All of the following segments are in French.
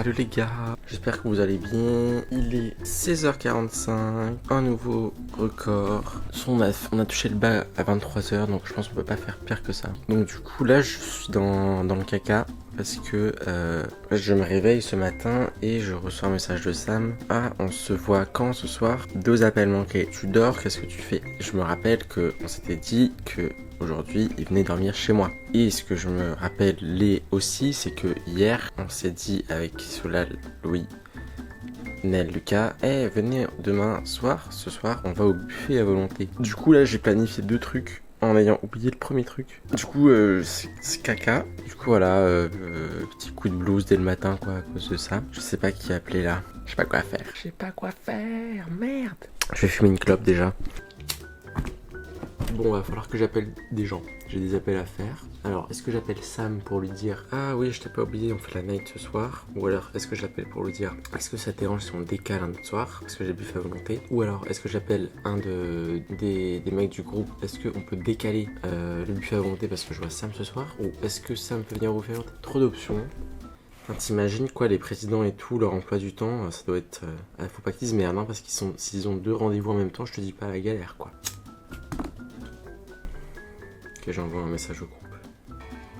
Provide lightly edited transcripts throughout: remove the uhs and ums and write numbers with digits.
Salut les gars, j'espère que vous allez bien. Il est 16h45, un nouveau record. On a touché le bas à 23h, donc je pense qu'on peut pas faire pire que ça. Donc du coup là je suis dans le caca parce que je me réveille ce matin et je reçois un message de Sam. Ah, on se voit quand ce soir? 2 appels manqués. Tu dors, qu'est-ce que tu fais? Je me rappelle qu'on s'était dit que aujourd'hui, il venait dormir chez moi. Et ce que je me rappelle aussi, c'est que hier, on s'est dit avec Solal, Louis, Nel, Lucas, venez demain soir, ce soir, on va au buffet à volonté. Du coup, là, j'ai planifié 2 trucs en ayant oublié le premier truc. Du coup, c'est caca. Du coup, voilà, petit coup de blues dès le matin, quoi, à cause de ça. Je sais pas qui a appelé là. Je sais pas quoi faire. Je sais pas quoi faire, merde. Je vais fumer une clope déjà. Bon, va falloir que j'appelle des gens. J'ai des appels à faire. Alors, est-ce que j'appelle Sam pour lui dire ah oui, je t'ai pas oublié, on fait la night ce soir? Ou alors, est-ce que j'appelle pour lui dire est-ce que ça te dérange si on décale un autre soir parce que j'ai buffet à volonté? Ou alors, est-ce que j'appelle un des mecs du groupe? Est-ce qu'on peut décaler le buffet à volonté parce que je vois Sam ce soir? Ou est-ce que Sam peut venir au buffet à volonté? Trop d'options. Enfin, t'imagines quoi, les présidents et tout, leur emploi du temps, ça doit être. Faut pas qu'ils se merdent, hein, parce s'ils ont 2 rendez-vous en même temps, je te dis pas la galère, quoi. Ok, j'envoie un message au groupe.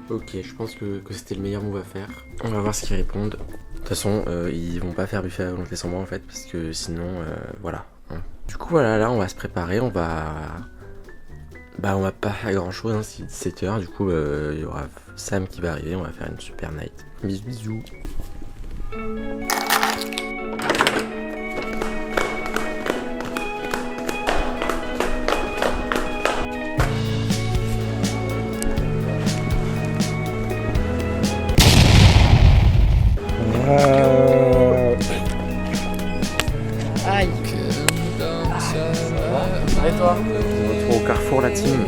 Ok, je pense que c'était le meilleur move à faire. On va voir ce qu'ils répondent. De toute façon, ils vont pas faire buffet à volonté sans moi en fait, parce que sinon, voilà. Hein. Du coup, voilà, là, on va se préparer, on va pas faire grand chose, hein, c'est 17h. Du coup, il y aura Sam qui va arriver, on va faire une super night. Bisous, bisous. Aïe. Et toi? On se retrouve au Carrefour, la team.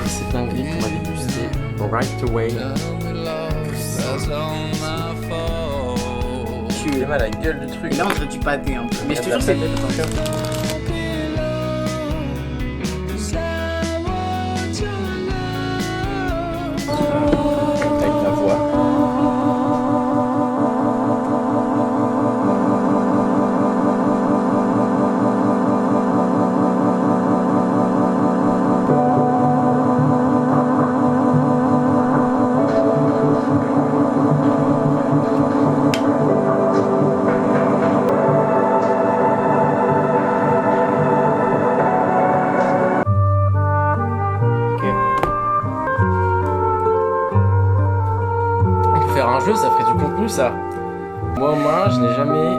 C'est dingue qu'on m'a dégusté right away. Tu es mal à la gueule du truc. Là on dirait du pâté un peu. Mais je te jure que c'est avec la voix. Un jeu, ça ferait du contenu, ça. Moi au moins, je n'ai jamais.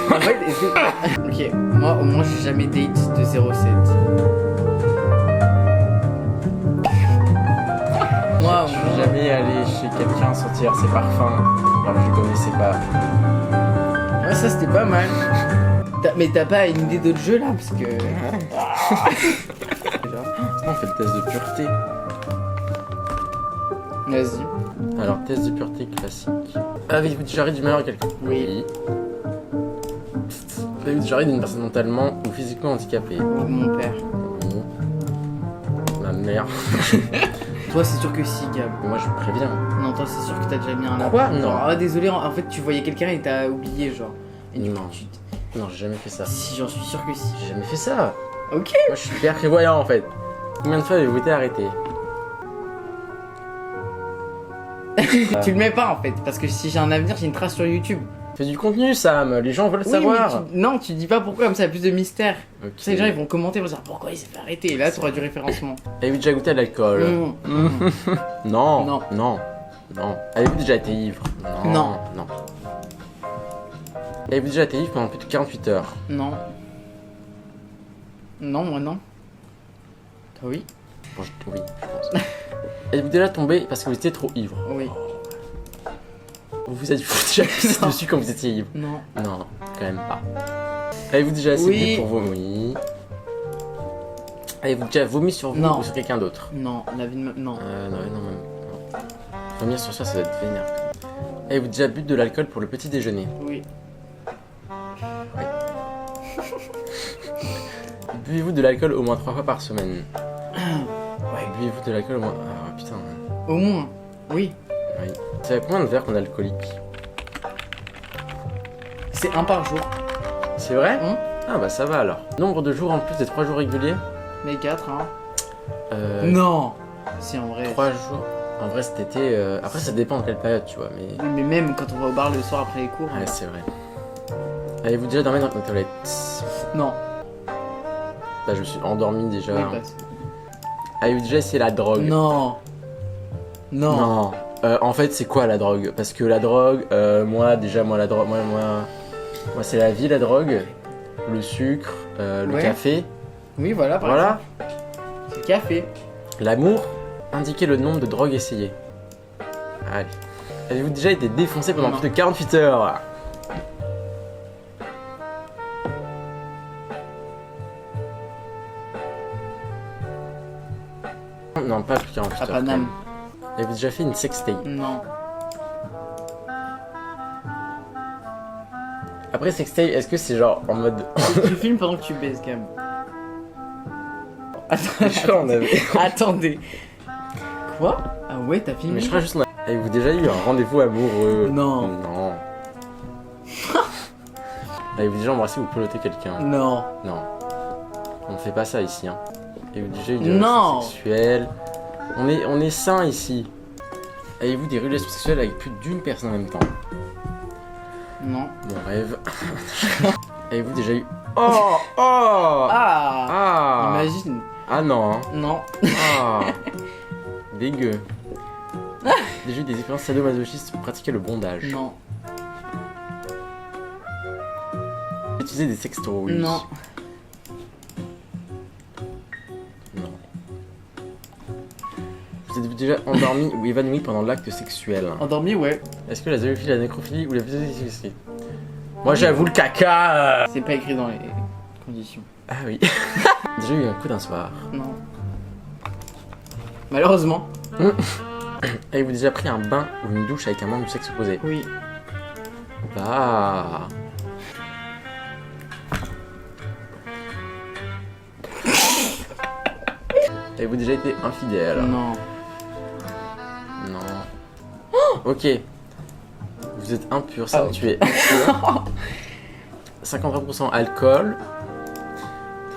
En fait, ok, moi au moins j'ai jamais date de 07. Moi au Je moins. suis jamais allé chez quelqu'un sentir ses parfums alors que je connaissais pas. Ouais, ça c'était pas mal. Mais t'as pas une idée d'autres jeux là? Parce que. On fait le test de pureté. Vas-y. Alors, test de pureté classique. Avez-vous déjà ri d'humeur à quelqu'un? Oui. Avez-vous déjà ri d'une personne mentalement ou physiquement handicapée? Mon père. Oui. Ma mère. Toi c'est sûr que si, Gab. Mais moi je me préviens. Non, toi c'est sûr que t'as déjà mis un Quoi? lapin. Non. Genre, ah désolé, en fait tu voyais quelqu'un et t'as oublié genre. Et du coup, Non. Non, j'ai jamais fait ça. Si, j'en suis sûr que si. J'ai jamais fait ça. Ok. Moi je suis hyper prévoyant en fait. Combien de fois avez-vous été arrêté? Tu le mets pas en fait, parce que si j'ai un avenir, j'ai une trace sur YouTube. Fais du contenu, Sam, les gens veulent Oui, savoir. mais non, tu dis pas pourquoi, comme ça, il y a plus de mystère. Ok. Tu sais, les gens ils vont commenter, ils vont dire pourquoi il s'est fait arrêter. Et là, tu auras du référencement. Avez-vous déjà goûté à l'alcool? Non. Non. Non. Non. Avez-vous déjà été ivre? Non. Non. Avez-vous déjà été ivre pendant plus de 48 heures? Non. Non, moi non. Toi, oui. Bon, oui, je pense. Avez-vous déjà tombé parce que vous étiez trop ivre? Oui. Vous vous êtes déjà pissé Non. dessus quand vous étiez ivre? Non. Non, quand même pas. Avez-vous déjà assez Oui. bu pour vomir? Oui. Avez-vous déjà vomi sur vous Non. ou sur quelqu'un d'autre? Non, la vie de non. Non, même. Non. Vomir sur soi, ça doit être vénère. Avez-vous déjà bu de l'alcool pour le petit déjeuner? Oui. Buvez-vous de l'alcool au moins 3 fois par semaine? Ouais. Buvez-vous de l'alcool au moins... Ah putain. Au moins. Oui. Oui. Ça fait combien de verres qu'on est alcoolique? C'est un par jour. C'est vrai? Hum. Ah bah ça va alors. Nombre de jours en plus des 3 jours réguliers? Mais 4, hein. Non. Non. Si, en vrai. 3 jours. En vrai cet été... Après ça dépend de quelle période tu vois, mais... Oui, mais même quand on va au bar le soir après les cours. Ouais c'est vrai. Avez-vous déjà dormi dans la toilette? Non. Bah je me suis endormi déjà. Oui, parce... Avez-vous déjà essayé la drogue? Non. Non. Non. En fait, c'est quoi la drogue? Parce que la drogue, moi, la drogue, moi, c'est la vie, la drogue, le sucre, le Ouais. café, Oui, voilà, par voilà, exemple. C'est le café. l'amour. Indiquez le nombre de drogues essayées. Allez. Avez-vous déjà été défoncé pendant Non. plus de 48 heures? Non, pas plus de 48 À heures. Paname. Avez-vous déjà fait une sextape? Non. Après sextape, est-ce que c'est genre en mode... Tu filmes pendant que tu baises, quand même. Je crois qu'on avait... Attendez. Quoi? Ah ouais, t'as filmé? Mais je crois juste qu'on a... Avez-vous déjà eu un rendez-vous amoureux? Non. Non. Avez-vous déjà embrassé ou peloté quelqu'un? Non. Non. On fait pas ça ici, hein. Avez-vous déjà eu des Non. relations sexuelles? On est sain ici. Avez-vous des relations sexuelles avec plus d'une personne en même temps? Non. Mon rêve. Avez-vous déjà eu... Oh! Oh! Ah, Ah! imagine. Ah non, hein. Non. Ah! Dégueu. Déjà eu des expériences sadomasochistes pour pratiquer le bondage. Non. Utiliser des sextoys. Non. Non. Vous êtes déjà endormi ou évanoui pendant l'acte sexuel? Endormi, ouais. Est-ce que la zoophilie, la nécrophilie ou la physiologie? Moi j'avoue le caca. C'est pas écrit dans les conditions. Ah oui. Déjà eu un coup d'un soir. Non. Malheureusement. Avez-vous déjà pris un bain ou une douche avec un membre du sexe opposé? Oui. Bah. Avez-vous déjà été infidèle? Non. Non. Ok. Vous êtes impur, ça, Ah, ok. tu es impur. 53% alcool.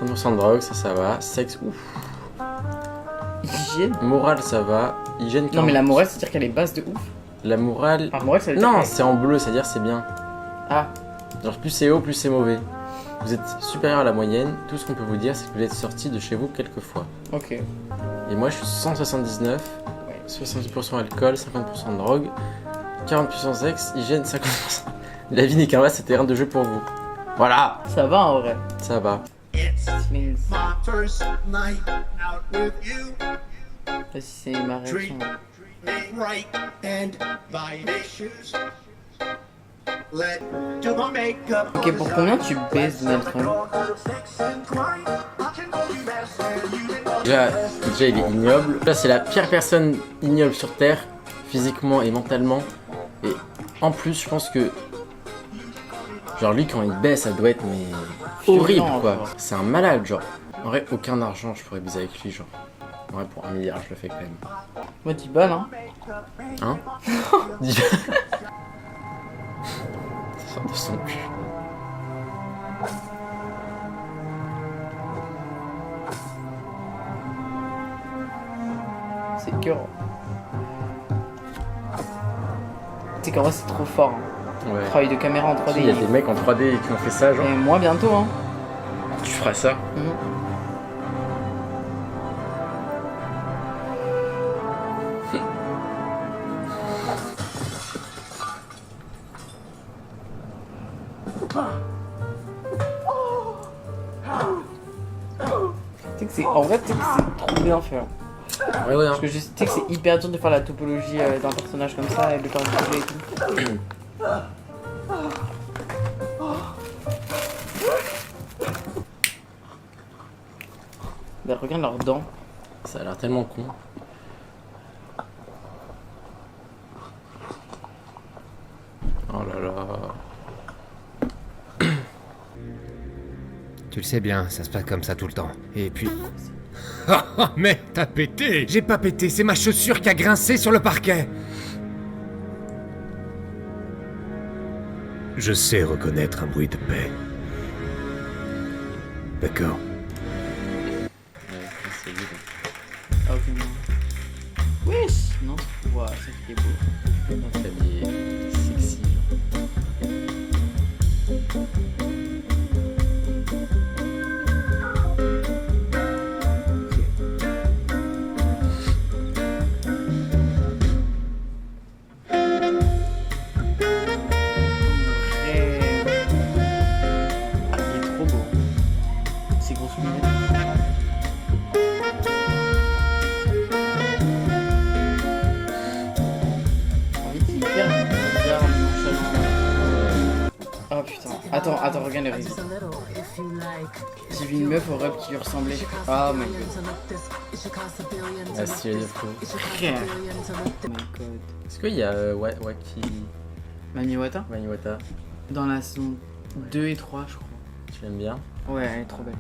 30% de drogue, ça va. Sexe, ouf. Hygiène. Morale, ça va. Hygiène, Non, mais la 40%. morale, c'est-à-dire qu'elle est basse de ouf. La morale. Ah, morale, ça veut dire Non, que- c'est en bleu, c'est-à-dire c'est bien. Ah, Genre plus c'est haut, plus c'est mauvais. Vous êtes supérieur à la moyenne. Tout ce qu'on peut vous dire, c'est que vous êtes sorti de chez vous quelques fois. ok. Et moi, je suis 179. Ouais. 70% alcool, 50% de drogue, 40% sexe, hygiène, 50%. La vie n'est qu'un vaste terrain de jeu pour vous. Voilà, Ça va en vrai. ça va. It's Mais my first night out with you. si c'est ma réaction. Treat me right and buy me shoes. Let do my makeup. Ok, pour combien tu baises, Donald Trump? Déjà, il est ignoble. Là, c'est la pire personne ignoble sur Terre, physiquement et mentalement. Et en plus, je pense que. Genre, lui, quand il baisse, ça doit être mais horrible, Violent, quoi. quoi. C'est un malade, genre. En vrai, aucun argent, je pourrais baiser avec lui, genre. En vrai, pour 1 milliard, je le fais quand même. Moi, 10 balles, hein. Hein? Ça sort de son cul. C'est cœur. Tu sais qu'en vrai, c'est trop fort. Hein. Ouais. Travail de caméra en 3D. Il y a des mecs en 3D qui ont fait ça, genre. Et moi, bientôt, hein. Tu feras ça? Mhm. Tu sais que c'est en vrai, tu sais que c'est trop bien fait. Hein. Ouais, ouais, hein. Parce que je sais que c'est hyper dur de faire la topologie d'un personnage comme ça et de faire bouger et tout. Bah, regarde leurs dents. Ça a l'air tellement con. Oh là là. Tu le sais bien, ça se passe comme ça tout le temps. Et puis... Oh, mais t'as pété! J'ai pas pété, c'est ma chaussure qui a grincé sur le parquet! Je sais reconnaître un bruit de paix. D'accord. Ah, ok, non. Wesh! Non, ouah, ça qui est beau. Notre ami est sexy. Oh putain, attends, regarde les réseaux. J'ai vu une meuf au rap qui lui ressemblait. Oh my god. Ah, stylé de fou. Frère. Oh my god. Est-ce qu'il y a Waki Mamiwata Maniwata? dans la saison 2 et 3, je crois. Tu l'aimes bien? Ouais, elle est trop belle.